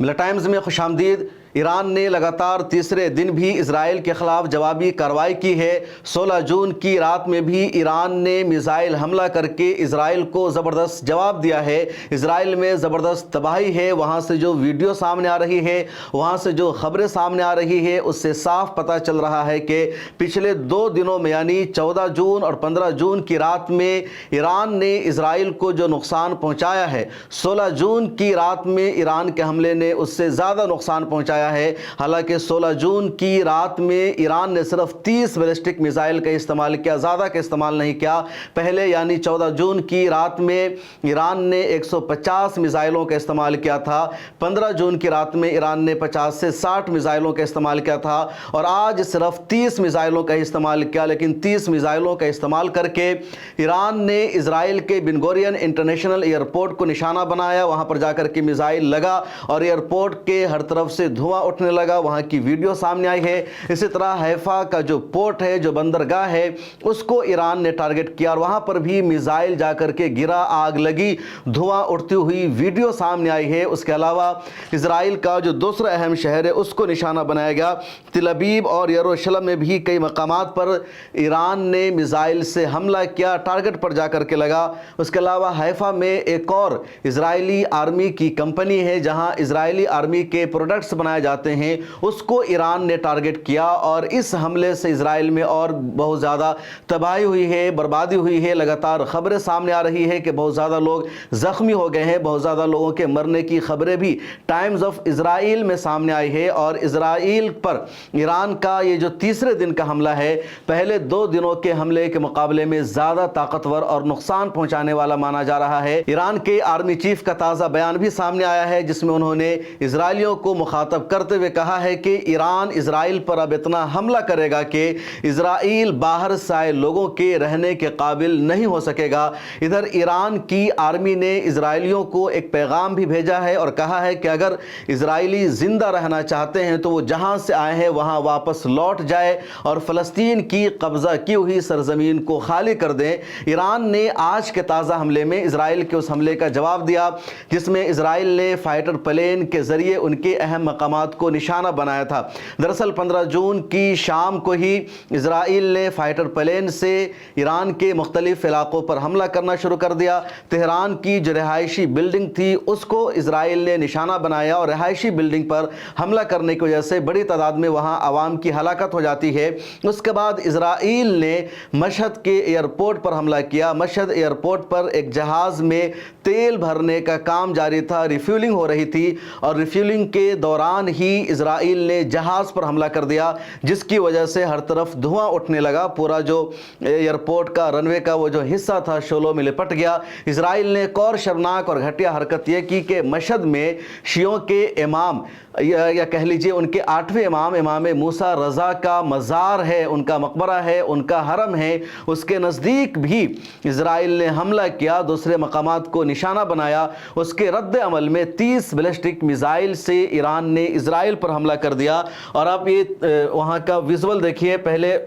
ملا ٹائمز میں خوش آمدید۔ ایران نے لگاتار تیسرے دن بھی اسرائیل کے خلاف جوابی کارروائی کی ہے۔ 16 جون کی رات میں بھی ایران نے میزائل حملہ کر کے اسرائیل کو زبردست جواب دیا ہے۔ اسرائیل میں زبردست تباہی ہے۔ وہاں سے جو ویڈیو سامنے آ رہی ہے، وہاں سے جو خبریں سامنے آ رہی ہے، اس سے صاف پتہ چل رہا ہے کہ پچھلے 2 دنوں میں یعنی 14 جون اور 15 جون کی رات میں ایران نے اسرائیل کو جو نقصان پہنچایا ہے، 16 جون کی رات میں ایران کے حملے نے اس سے زیادہ نقصان پہنچایا ہے۔ حالانکہ 16 جون کی رات میں ایران نے صرف 30 بیلسٹک میزائل کا استعمال کیا، زیادہ کا استعمال نہیں کیا۔ پہلے یعنی 14 جون کی رات میں ایران نے 150 میزائلوں کا استعمال کیا تھا۔ 15 جون کی رات میں ایران نے 50 سے 60 میزائلوں کا استعمال کیا تھا، اور آج صرف 30 میزائلوں کا استعمال کیا۔ لیکن 30 میزائلوں کا استعمال کر کے ایران نے اسرائیل کے بن گورین انٹرنیشنل ایئرپورٹ کو نشانہ بنایا۔ وہاں پر جا کر کے میزائل لگا اور ایئرپورٹ کے ہر طرف سے دھواں اٹھنے لگا۔ وہاں کی ویڈیو سامنے آئی ہے۔ اسی طرح حیفا کا جو پورٹ ہے، جو بندرگاہ ہے، اس کو ایران نے ٹارگٹ کیا اور وہاں پر بھی میزائل جا کر کے گرا، آگ لگی، دھواں اٹھتی ہوئی ویڈیو سامنے آئی ہے۔ اس کے علاوہ اسرائیل کا جو دوسرا اہم شہر ہے، اس کو نشانہ بنایا گیا۔ تل ابیب اور یروشلم میں بھی کئی مقامات پر ایران نے میزائل سے حملہ کیا، ٹارگٹ پر جا کر کے لگا۔ اس کے علاوہ حیفا میں ایک اور اسرائیلی آرمی کی کمپنی ہے جہاں اسرائیلی آرمی کے پروڈکٹس بنائے جاتے ہیں، اس کو ایران نے ٹارگٹ کیا، اور اس حملے سے اسرائیل میں اور بہت زیادہ تباہی ہوئی ہے، بربادی ہوئی ہے۔ لگاتار خبریں سامنے آ رہی ہے کہ بہت زیادہ لوگ زخمی ہو گئے ہیں، بہت زیادہ لوگوں کے مرنے کی خبریں بھی ٹائمز آف اسرائیل میں سامنے آئی ہے۔ اور اسرائیل پر ایران کا یہ جو تیسرے دن کا حملہ ہے، پہلے 2 دنوں کے حملے کے مقابلے میں زیادہ طاقتور اور نقصان پہنچانے والا مانا جا رہا ہے۔ ایران کے آرمی چیف کا تازہ بیان بھی سامنے آیا ہے، جس میں انہوں نے اسرائیلیوں کو مخاطب کرتے ہوئے کہا ہے کہ ایران اسرائیل پر اب اتنا حملہ کرے گا کہ اسرائیل باہر سے آئے لوگوں کے رہنے کے قابل نہیں ہو سکے گا۔ ادھر ایران کی آرمی نے اسرائیلیوں کو ایک پیغام بھی بھیجا ہے اور کہا ہے کہ اگر اسرائیلی زندہ رہنا چاہتے ہیں تو وہ جہاں سے آئے ہیں وہاں واپس لوٹ جائے اور فلسطین کی قبضہ کی ہوئی سرزمین کو خالی کر دیں۔ ایران نے آج کے تازہ حملے میں اسرائیل کے اس حملے کا جواب دیا، جس میں اسرائیل نے فائٹر پلین کے ذریعے ان کے اہم مقامات کو نشانہ بنایا تھا۔ دراصل 15 جون کی شام کو ہی اسرائیل نے فائٹر پلین سے ایران کے مختلف علاقوں پر حملہ کرنا شروع کر دیا۔ تہران کی جو رہائشی بلڈنگ تھی، اس کو اسرائیل نے نشانہ بنایا، اور رہائشی بلڈنگ پر حملہ کرنے کی وجہ سے بڑی تعداد میں وہاں عوام کی ہلاکت ہو جاتی ہے۔ اس کے بعد اسرائیل نے مشہد کے ایئرپورٹ پر حملہ کیا۔ مشہد ایئرپورٹ پر ایک جہاز میں تیل بھرنے کا کام جاری تھا، ریفیولنگ ہو رہی تھی، اور ریفیولنگ کے دوران ہی اسرائیل نے جہاز پر حملہ کر دیا، جس کی وجہ سے ہر طرف دھواں اٹھنے لگا۔ پورا جو ایئرپورٹ کا رن وے کا وہ جو حصہ تھا شعلوں میں لپٹ گیا۔ اسرائیل نے ایک اور شرمناک اور گھٹیا حرکت یہ کی کہ مشہد میں شیعوں کے امام یا کہہ لیجئے ان کے 8ویں امام، امام موسیٰ رضا کا مزار ہے، ان کا مقبرہ ہے، ان کا حرم ہے، اس کے نزدیک بھی اسرائیل نے حملہ کیا، دوسرے مقامات کو نشانہ بنایا۔ اس کے رد عمل میں 30 بیلسٹک میزائل سے ایران نے اسرائیل پر حملہ کر دیا۔ اور آپ یہ وہاں کا ویژول دیکھیے، پہلے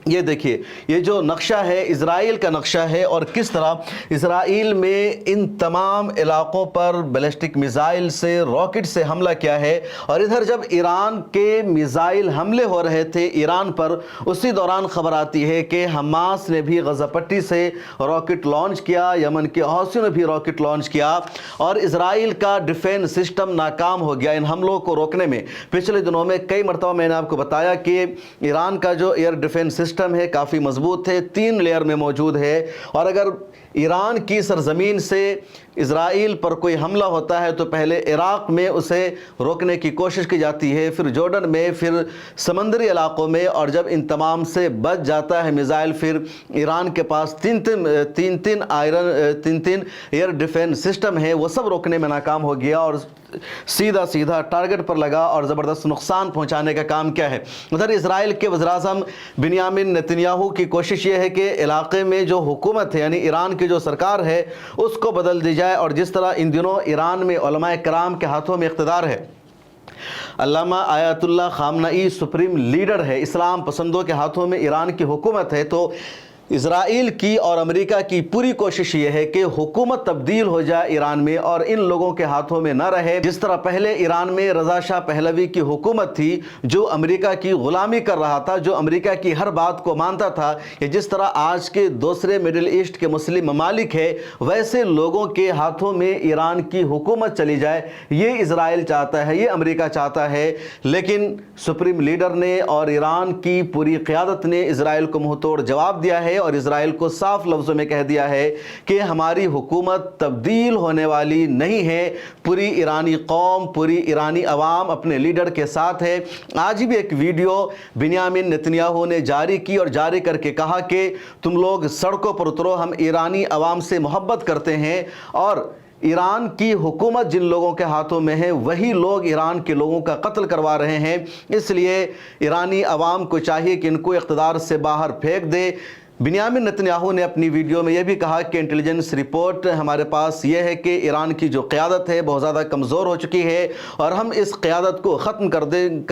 یہ دیکھیے، یہ جو نقشہ ہے اسرائیل کا نقشہ ہے، اور کس طرح اسرائیل میں ان تمام علاقوں پر بیلسٹک میزائل سے، راکٹ سے حملہ کیا ہے۔ اور ادھر جب ایران کے میزائل حملے ہو رہے تھے ایران پر، اسی دوران خبر آتی ہے کہ حماس نے بھی غزہ پٹی سے راکٹ لانچ کیا، یمن کے حوثیوں نے بھی راکٹ لانچ کیا، اور اسرائیل کا ڈیفینس سسٹم ناکام ہو گیا ان حملوں کو روکنے میں۔ پچھلے دنوں میں کئی مرتبہ میں نے آپ کو بتایا کہ ایران کا جو ایئر ڈیفینس سسٹم ہے کافی مضبوط ہے، 3 لیئر میں موجود ہے، اور اگر ایران کی سرزمین سے اسرائیل پر کوئی حملہ ہوتا ہے تو پہلے عراق میں اسے روکنے کی کوشش کی جاتی ہے، پھر جورڈن میں، پھر سمندری علاقوں میں، اور جب ان تمام سے بچ جاتا ہے میزائل، پھر ایران کے پاس تین ایئر ڈیفینس سسٹم ہے، وہ سب روکنے میں ناکام ہو گیا، اور سیدھا ٹارگٹ پر لگا اور زبردست نقصان پہنچانے کا کام کیا ہے۔ ادھر اسرائیل کے وزیر اعظم بنیامین نتنیاہو کی کوشش یہ ہے کہ علاقے میں جو حکومت ہے، یعنی ایران کی جو سرکار ہے، اس کو بدل دی جائے، اور جس طرح ان دنوں ایران میں علماء کرام کے ہاتھوں میں اقتدار ہے، علامہ آیت اللہ خامنئی سپریم لیڈر ہے، اسلام پسندوں کے ہاتھوں میں ایران کی حکومت ہے، تو اسرائیل کی اور امریکہ کی پوری کوشش یہ ہے کہ حکومت تبدیل ہو جائے ایران میں اور ان لوگوں کے ہاتھوں میں نہ رہے جس طرح پہلے ایران میں رضا شاہ پہلوی کی حکومت تھی جو امریکہ کی غلامی کر رہا تھا، جو امریکہ کی ہر بات کو مانتا تھا، یا جس طرح آج کے دوسرے مڈل ایسٹ کے مسلم ممالک ہے، ویسے لوگوں کے ہاتھوں میں ایران کی حکومت چلی جائے۔ یہ اسرائیل چاہتا ہے، یہ امریکہ چاہتا ہے، لیکن سپریم لیڈر نے اور ایران کی پوری قیادت نے اسرائیل کو منہ توڑ جواب دیا ہے اور اسرائیل کو صاف لفظوں میں کہہ دیا ہے کہ ہماری حکومت تبدیل ہونے والی نہیں ہے، پوری ایرانی قوم، پوری ایرانی عوام اپنے لیڈر کے ساتھ ہے۔ آج بھی ایک ویڈیو بنیامین نتنیاہو نے جاری کی اور جاری کر کے کہا کہ تم لوگ سڑکوں پر اترو، ہم ایرانی عوام سے محبت کرتے ہیں، اور ایران کی حکومت جن لوگوں کے ہاتھوں میں ہے وہی لوگ ایران کے لوگوں کا قتل کروا رہے ہیں، اس لیے ایرانی عوام کو چاہیے کہ ان کو اقتدار سے باہر پھینک دے۔ بنیامین نتنیاہو نے اپنی ویڈیو میں یہ بھی کہا کہ انٹیلیجنس رپورٹ ہمارے پاس یہ ہے کہ ایران کی جو قیادت ہے بہت زیادہ کمزور ہو چکی ہے اور ہم اس قیادت کو ختم کر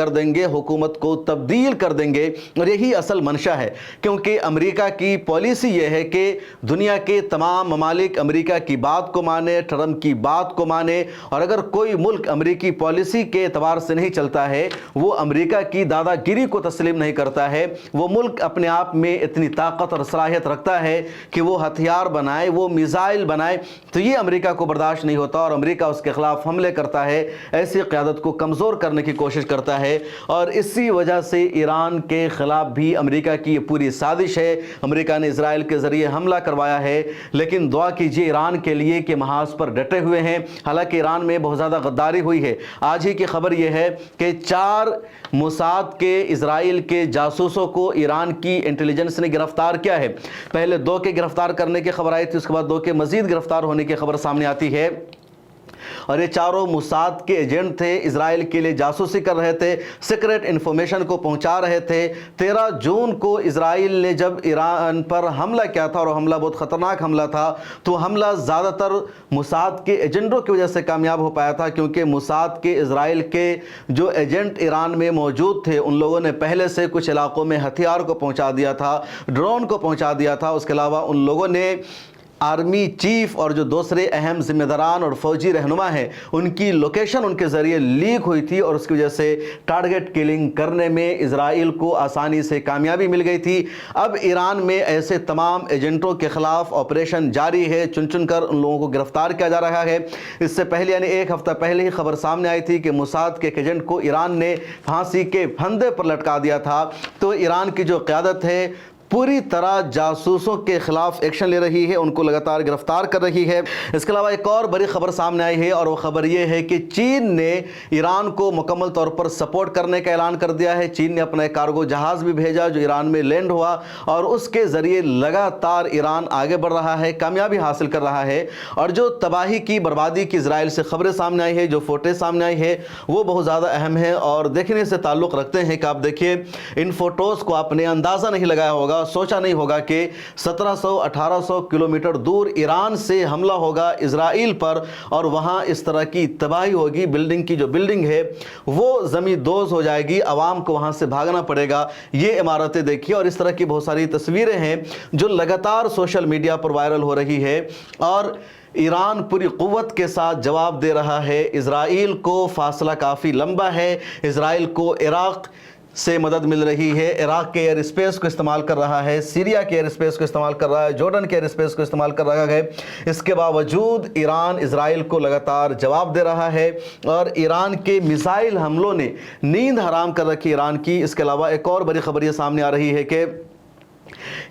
دیں گے، حکومت کو تبدیل کر دیں گے، اور یہی اصل منشا ہے، کیونکہ امریکہ کی پالیسی یہ ہے کہ دنیا کے تمام ممالک امریکہ کی بات کو مانے، ٹرمپ کی بات کو مانے، اور اگر کوئی ملک امریکی پالیسی کے اعتبار سے نہیں چلتا ہے، وہ امریکہ کی دادا گیری کو تسلیم نہیں کرتا ہے، وہ ملک اپنے آپ میں اتنی طاقت اور صلاحیت رکھتا ہے کہ وہ ہتھیار بنائے، وہ میزائل بنائے، تو یہ امریکہ کو برداشت نہیں ہوتا اور امریکہ اس کے خلاف حملے کرتا ہے، ایسی قیادت کو کمزور کرنے کی کوشش کرتا ہے، اور اسی وجہ سے ایران کے خلاف بھی امریکہ کی یہ پوری سازش ہے۔ امریکہ نے اسرائیل کے ذریعے حملہ کروایا ہے، لیکن دعا کیجیے ایران کے لیے کہ محاذ پر ڈٹے ہوئے ہیں، حالانکہ ایران میں بہت زیادہ غداری ہوئی ہے۔ آج ہی کی خبر یہ ہے کہ 4 موساد کے اسرائیل کے جاسوسوں کو ایران کی انٹیلیجنس نے گرفتار کیا ہے۔ پہلے 2 کے گرفتار کرنے کی خبر آئی تھی، اس کے بعد 2 کے مزید گرفتار ہونے کی خبر سامنے آتی ہے، اور یہ چاروں موساد کے ایجنٹ تھے، اسرائیل کے لیے جاسوسی کر رہے تھے، سیکرٹ انفارمیشن کو پہنچا رہے تھے۔ 13 جون کو اسرائیل نے جب ایران پر حملہ کیا تھا، اور حملہ بہت خطرناک حملہ تھا، تو حملہ زیادہ تر موساد کے ایجنٹوں کی وجہ سے کامیاب ہو پایا تھا، کیونکہ موساد کے اسرائیل کے جو ایجنٹ ایران میں موجود تھے ان لوگوں نے پہلے سے کچھ علاقوں میں ہتھیار کو پہنچا دیا تھا، ڈرون کو پہنچا دیا تھا، اس کے علاوہ ان لوگوں نے آرمی چیف اور جو دوسرے اہم ذمہ داران اور فوجی رہنما ہیں ان کی لوکیشن ان کے ذریعے لیک ہوئی تھی، اور اس کی وجہ سے ٹارگٹ کلنگ کرنے میں اسرائیل کو آسانی سے کامیابی مل گئی تھی۔ اب ایران میں ایسے تمام ایجنٹوں کے خلاف آپریشن جاری ہے، چن چن کر ان لوگوں کو گرفتار کیا جا رہا ہے۔ اس سے پہلے یعنی 1 ہفتہ پہلے ہی خبر سامنے آئی تھی کہ موساد کے ایک ایجنٹ کو ایران نے پھانسی کے پھندے پر لٹکا دیا تھا۔ تو ایران کی جو قیادت ہے پوری طرح جاسوسوں کے خلاف ایکشن لے رہی ہے، ان کو لگاتار گرفتار کر رہی ہے۔ اس کے علاوہ ایک اور بڑی خبر سامنے آئی ہے، اور وہ خبر یہ ہے کہ چین نے ایران کو مکمل طور پر سپورٹ کرنے کا اعلان کر دیا ہے۔ چین نے اپنا ایک کارگو جہاز بھی بھیجا جو ایران میں لینڈ ہوا، اور اس کے ذریعے لگاتار ایران آگے بڑھ رہا ہے، کامیابی حاصل کر رہا ہے، اور جو تباہی کی بربادی کی اسرائیل سے خبریں سامنے آئی ہے، جو فوٹیج سامنے آئی ہے، وہ بہت زیادہ اہم ہے اور دیکھنے سے تعلق رکھتے ہیں کہ آپ دیکھیے ان فوٹوز کو، آپ نے اندازہ نہیں لگایا ہوگا، سوچا نہیں ہوگا کہ 1700-1800 کلومیٹر دور ایران سے حملہ ہوگا اسرائیل پر، اور وہاں اس طرح کی تباہی ہوگی، بلڈنگ کی جو بلڈنگ ہے وہ زمین دوز ہو جائے گی، عوام کو وہاں سے بھاگنا پڑے گا۔ یہ عمارتیں دیکھیے، اور اس طرح کی بہت ساری تصویریں ہیں جو لگاتار سوشل میڈیا پر وائرل ہو رہی ہے، اور ایران پوری قوت کے ساتھ جواب دے رہا ہے۔ اسرائیل کو فاصلہ کافی لمبا ہے، اسرائیل کو عراق سے مدد مل رہی ہے، عراق کے ایئر اسپیس کو استعمال کر رہا ہے، سیریا کے ایئر اسپیس کو استعمال کر رہا ہے، جارڈن کے ایئر اسپیس کو استعمال کر رہا ہے۔ اس کے باوجود ایران اسرائیل کو لگاتار جواب دے رہا ہے، اور ایران کے میزائل حملوں نے نیند حرام کر رکھی ایران کی۔ اس کے علاوہ ایک اور بڑی خبر یہ سامنے آ رہی ہے کہ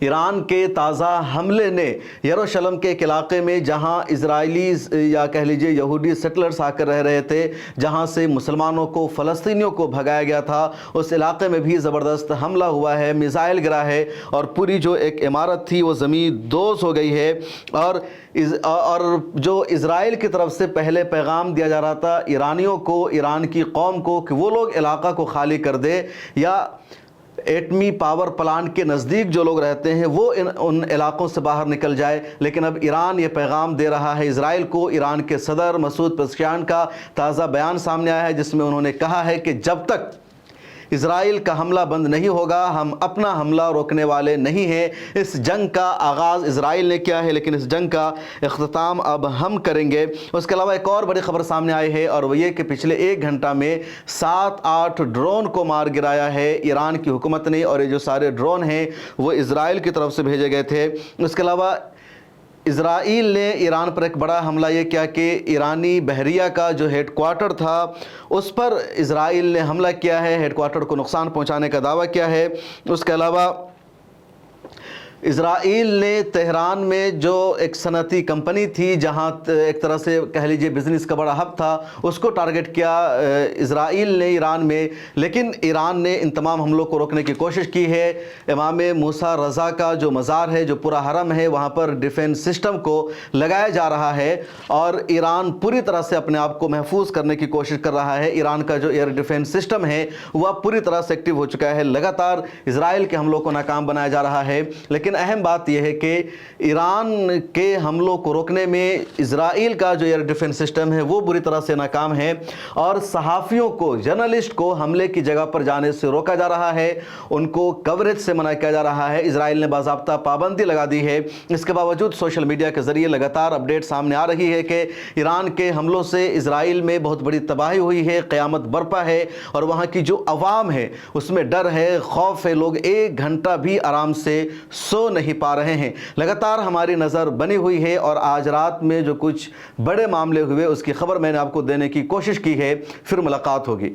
ایران کے تازہ حملے نے یروشلم کے ایک علاقے میں جہاں اسرائیلی یا کہہ لیجئے یہودی سیٹلرز آ کر رہ رہے تھے، جہاں سے مسلمانوں کو، فلسطینیوں کو بھگایا گیا تھا، اس علاقے میں بھی زبردست حملہ ہوا ہے، میزائل گرا ہے، اور پوری جو ایک عمارت تھی وہ زمین دوز ہو گئی ہے۔ اور جو اسرائیل کی طرف سے پہلے پیغام دیا جا رہا تھا ایرانیوں کو، ایران کی قوم کو، کہ وہ لوگ علاقہ کو خالی کر دے، یا ایٹمی پاور پلانٹ کے نزدیک جو لوگ رہتے ہیں وہ ان علاقوں سے باہر نکل جائے، لیکن اب ایران یہ پیغام دے رہا ہے اسرائیل کو۔ ایران کے صدر مسعود پزشکیان کا تازہ بیان سامنے آیا ہے جس میں انہوں نے کہا ہے کہ جب تک اسرائیل کا حملہ بند نہیں ہوگا، ہم اپنا حملہ روکنے والے نہیں ہیں۔ اس جنگ کا آغاز اسرائیل نے کیا ہے لیکن اس جنگ کا اختتام اب ہم کریں گے۔ اس کے علاوہ ایک اور بڑی خبر سامنے آئی ہے اور وہ یہ کہ پچھلے 1 گھنٹہ میں 7-8 ڈرون کو مار گرایا ہے ایران کی حکومت نے، اور یہ جو سارے ڈرون ہیں وہ اسرائیل کی طرف سے بھیجے گئے تھے۔ اس کے علاوہ اسرائیل نے ایران پر ایک بڑا حملہ یہ کیا کہ ایرانی بحریہ کا جو ہیڈ کوارٹر تھا اس پر اسرائیل نے حملہ کیا ہے، ہیڈ کوارٹر کو نقصان پہنچانے کا دعویٰ کیا ہے۔ اس کے علاوہ اسرائیل نے تہران میں جو ایک صنعتی کمپنی تھی جہاں ایک طرح سے کہہ لیجئے بزنس کا بڑا ہب تھا، اس کو ٹارگٹ کیا اسرائیل نے ایران میں، لیکن ایران نے ان تمام حملوں کو روکنے کی کوشش کی ہے۔ امام موسیٰ رضا کا جو مزار ہے، جو پورا حرم ہے، وہاں پر ڈیفنس سسٹم کو لگایا جا رہا ہے اور ایران پوری طرح سے اپنے آپ کو محفوظ کرنے کی کوشش کر رہا ہے۔ ایران کا جو ایئر ڈیفنس سسٹم ہے وہ اب پوری طرح سے ایکٹیو ہو چکا ہے، لگاتار اسرائیل کے حملوں کو ناکام بنایا جا رہا ہے۔ لیکن اہم بات یہ ہے کہ ایران کے حملوں کو روکنے میں اسرائیل کا جو ایئر ڈیفنس سسٹم ہے وہ بری طرح سے ناکام ہے، اور صحافیوں کو، جرنلسٹ کو حملے کی جگہ پر جانے سے روکا جا رہا ہے، ان کو کوریج سے منع کیا جا رہا ہے۔ اسرائیل نے باضابطہ پابندی لگا دی ہے۔ اس کے باوجود سوشل میڈیا کے ذریعے لگاتار اپڈیٹ سامنے آ رہی ہے کہ ایران کے حملوں سے اسرائیل میں بہت بڑی تباہی ہوئی ہے، قیامت برپا ہے، اور وہاں کی جو عوام ہے اس میں ڈر ہے، خوف ہے، لوگ 1 گھنٹہ بھی آرام سے سو نہیں پا رہے ہیں۔ لگاتار ہماری نظر بنی ہوئی ہے اور آج رات میں جو کچھ بڑے معاملے ہوئے اس کی خبر میں نے آپ کو دینے کی کوشش کی ہے۔ پھر ملاقات ہوگی۔